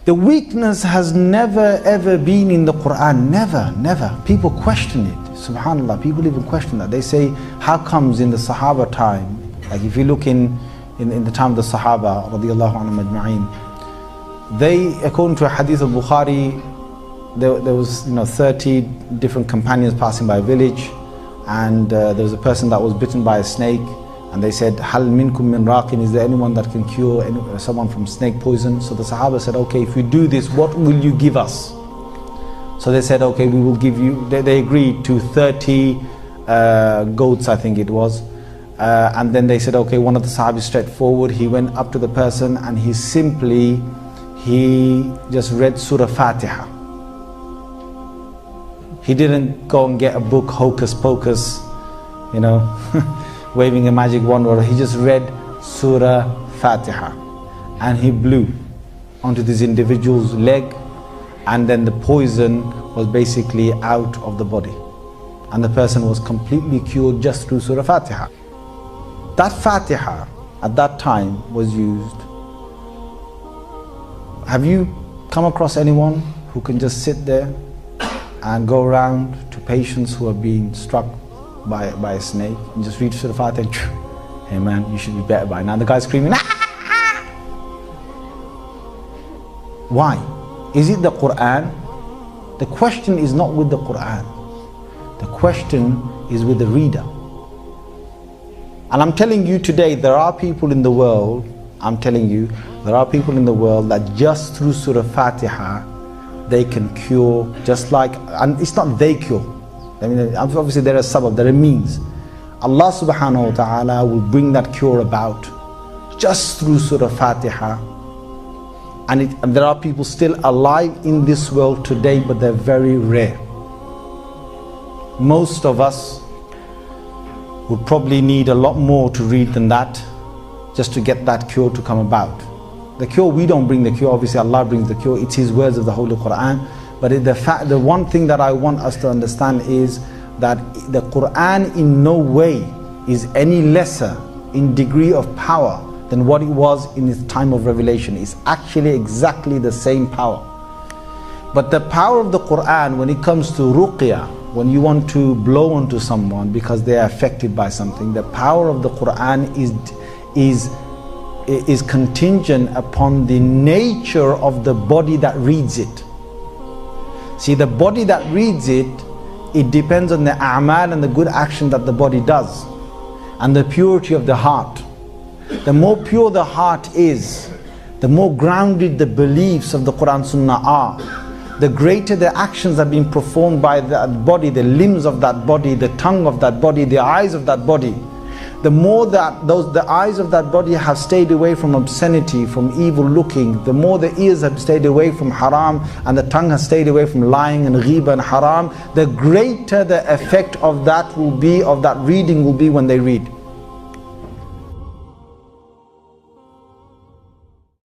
The weakness has never ever been in the Qur'an. Never, never. People question it. Subhanallah, people even question that. They say, how comes in the Sahaba time, like if you look in the time of the Sahaba, radiallahu anhum ajma'in, they, according to a hadith of Bukhari, there was 30 different companions passing by a village, and there was a person that was bitten by a snake, and they said, Hal minkum min raqin, is there anyone that can cure someone from snake poison? So the Sahaba said, okay, if you do this, what will you give us? So they said, okay, we will give you, they agreed to 30 goats, I think it was. And then they said, okay, one of the Sahabis straight forward, he went up to the person and he just read Surah FATIHA. He didn't go and get a book, hocus pocus, waving a magic wand, or he just read Surah FATIHA. And he blew onto this individual's leg, and then the poison was basically out of the body. And the person was completely cured just through Surah FATIHA. That FATIHA at that time was used. Have you come across anyone who can just sit there and go around to patients who are being struck by a snake and just read Surah FATIHA? Hey man, you should be better by now. The guy's screaming, ah! Why? Is it the Qur'an? The question is not with the Qur'an. The question is with the reader. And I'm telling you today, there are people in the world, that just through Surah FATIHA, they can cure, just like, and it's not they cure. I mean, obviously there are sabab, there are means. Allah subhanahu wa ta'ala will bring that cure about just through Surah FATIHA. And there are people still alive in this world today, but they're very rare. Most of us would probably need a lot more to read than that, just to get that cure to come about. The cure, we don't bring the cure, obviously Allah brings the cure, it's His words of the Holy Qur'an. But the one thing that I want us to understand is that the Qur'an in no way is any lesser in degree of power than what it was in its time of revelation. It's actually exactly the same power. But the power of the Qur'an, when it comes to ruqya, when you want to blow onto someone because they are affected by something, the power of the Qur'an is contingent upon the nature of the body that reads it. See, the body that reads it, it depends on the a'mal and the good action that the body does, and the purity of the heart. The more pure the heart is, the more grounded the beliefs of the Quran Sunnah are, the greater the actions are being performed by that body, the limbs of that body, the tongue of that body, the eyes of that body. The more that the eyes of that body have stayed away from obscenity, from evil looking, the more the ears have stayed away from haram, and the tongue has stayed away from lying and ghiba and haram, the greater the effect of that will be, of that reading will be when they read.